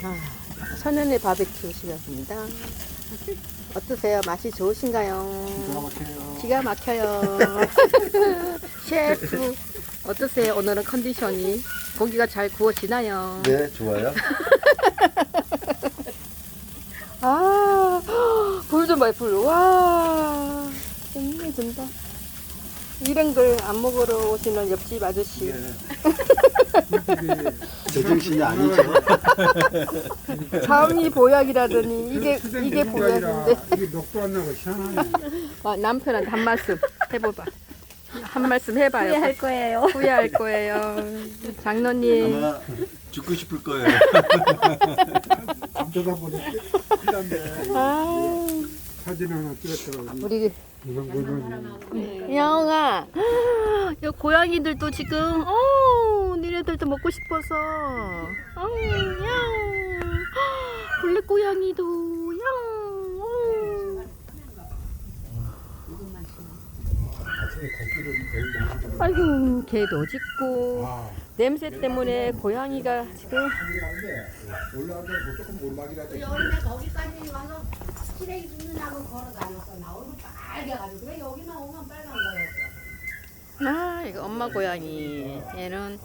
아, 천연의 바베큐 시간입니다. 어떠세요? 맛이 좋으신가요? 기가 막혀요. 셰프 어떠세요? 오늘은 컨디션이 고기가 잘 구워지나요? 네, 좋아요. 아, 불 좀 봐요, 불. 와, 정말 된다. 이런 걸 안 먹으러 오시는 옆집 아저씨. 제정신이 아니죠. 잠이 보약이라더니 이게 보약인데. 이게 녹도 안 나고 시원하네. 남편한테 한 말씀 해봐봐. 한 말씀 해봐요. 후회할 거예요. 후회할 거예요. 장로님. 아마 죽고 싶을 거예요. 감자다 보니 필요한데 아, 사진 하나 찍었다가 우리 무슨 영아, 여 고양이들도 지금 니네들도 먹고 싶어서. 양. 블랙 고양이도 양. 아이고, 개도 짖고 냄새 때문에 고양이가 지금. 여름에 거기까지 와서 쓰레기 줍느냐고 걸어 다녔어. 나 얼굴 빨개가지고 왜 여기만 오면 빨간 거였어. 아, 이거 엄마 고양이. 얘는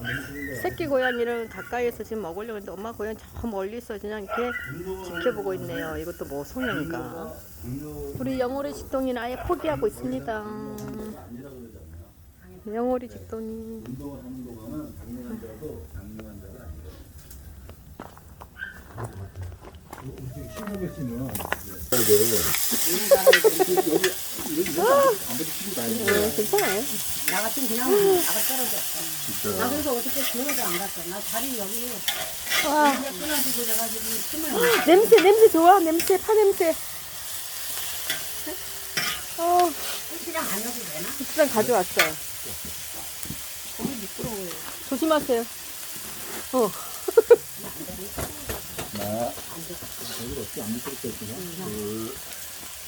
새끼 고양이를 가까이에서 지금 먹으려고 했는데 엄마 고양이 저 멀리서 그냥 이렇게 지켜보고 있네요. 이것도 뭐 송영인가? 우리 영오리 직동이는 아예 포기하고 있습니다. 영오리 직동이. 괜찮아요. 나 같은 그냥 나가 떨어졌어. 나 그래서 어떻게 기억도 안 갔어. 나 다리 여기 와, 이제 끊어지고 그래가지고 숨을 냄새 좋아. 냄새, 파 냄새. 고추장 안 넣어도 되나? 고추장 가져왔어요. 조심하세요.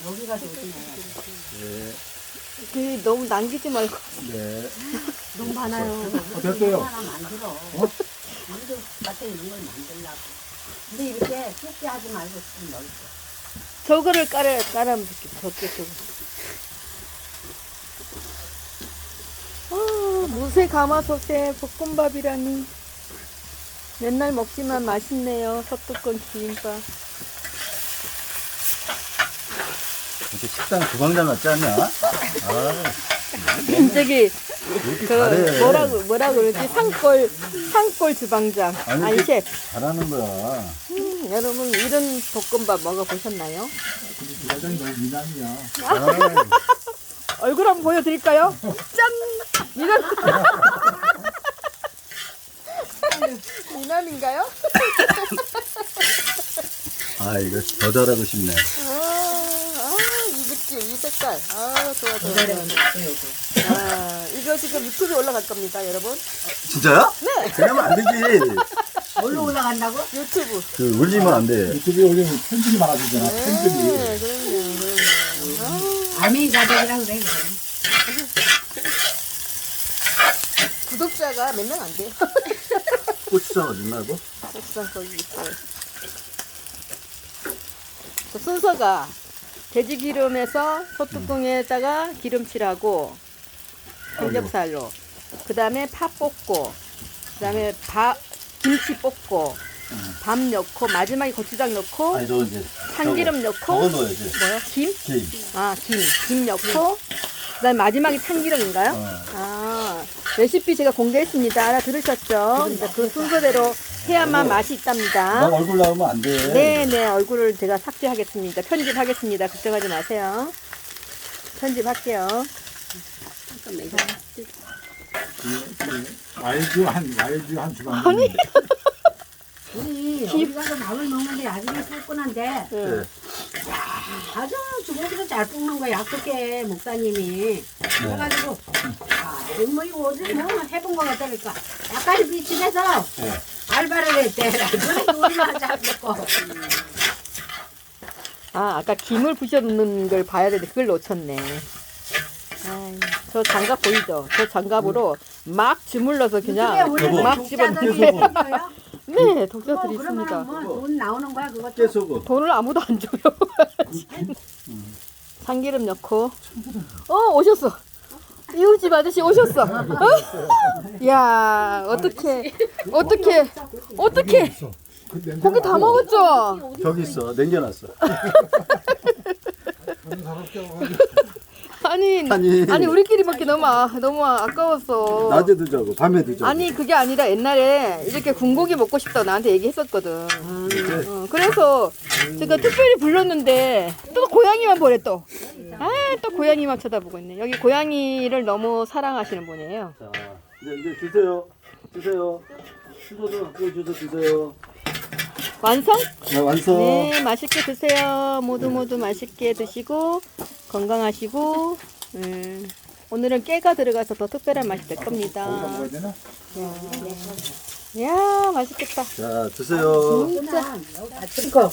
여기가 조심해. 그 너무 남기지 말고. 네. 너무 많아요. 됐어요. 하나 만들어. 우리도 밭에 있는 걸 만들려고. 근데 이렇게 좁게 하지 말고 좀 넓게. 저거를 깔아볼게. 저쪽. 무쇠 가마솥에 볶음밥이라니. 맨날 먹지만 맛있네요. 서뚜껑 비빔밥. 이렇게 식당 주방장 같지 않냐? 아, 저기 이렇게 그 잘해. 뭐라 그러지? 산골 주방장. 아니 이렇게 셰프. 잘하는 거야. 여러분 이런 볶음밥 먹어보셨나요? 근데 주방장이 너무 미남이야. 얼굴 한번 보여드릴까요? 짠! 이런 미남인가요? 아, 이거 더 잘하고 싶네. 이 느낌, 이 색깔. 좋아. 이거 지금 유튜브에 올라갈 겁니다, 여러분. 진짜요? 네. 그러면 안 되지. 뭘로 올라간다고? 유튜브. 그 올리면 안 돼. 유튜브에 올리면 편집이 많아지잖아. 편집이. 네, 그럼요. 아미 가족이라 그래. 구독자가 몇 명 안 돼요. 고추장 어딨나고? 고추장 거기 있어요. 그 순서가 돼지 기름에서 소뚜껑에다가 기름칠하고 삼겹살로, 그 다음에 파 볶고, 그 다음에 김치 볶고, 밥 넣고, 마지막에 고추장 넣고, 아니, 저 이제 참기름 저거 넣고, 넣어야지. 뭐요? 김? 김. 김 넣고, 그 다음에 마지막에 참기름인가요? 레시피 제가 공개했습니다. 알아들으셨죠? 이제 그 순서대로 해야만 맛이 나 있답니다. 얼굴 나오면 안 돼. 네네, 얼굴을 제가 삭제하겠습니다. 편집하겠습니다. 걱정하지 마세요. 편집할게요. YG 한 주방장. 우리 여기 가서 밥을 먹는데 아직은 쏠끈한데 네. 아주 주먹으로 잘 볶는 거야. 약속해 목사님이. 그래가지고 뭐 이거 어제 뭐 해본 거 같다니까. 약간 비침해서 알바를 했대. 그래서 우리만 잘 먹고. 아까 김을 부셔놓는 걸 봐야 되는데 그걸 놓쳤네. 저 장갑 보이죠? 저 장갑으로 막 주물러서 그냥 우리 막 독자들이 집어넣는 해줘요? 네, 독자 드리습니다. 그러면 뭐돈 나오는 거야 그것도. 깨소금. 돈을 아무도 안 줘요. 참기름 넣고. 오셨어. 이웃집 아저씨 오셨어. 야, 어떻게 그 냄새 고기 다 먹었죠? 저기 있어. 남겨놨어. 그런 사람 껴가지고. 아니 우리끼리 먹기 너무 아까웠어. 낮에도 자고 밤에도 자고. 아니 그게 아니라 옛날에 이렇게 군고기 먹고 싶다고 나한테 얘기했었거든. 그래서 제가 특별히 불렀는데 또 고양이만 보래 또. 또 고양이만 쳐다보고 있네. 여기 고양이를 너무 사랑하시는 분이에요. 자, 이제 드세요. 드세요. 수저도 갖고 드세요. 완성? 네, 완성. 네, 맛있게 드세요. 모두 맛있게 드시고 건강하시고. 오늘은 깨가 들어가서 더 특별한 맛이 될 겁니다. 먹어야 되나? 이야, 맛있겠다. 자, 드세요. 진짜. 이거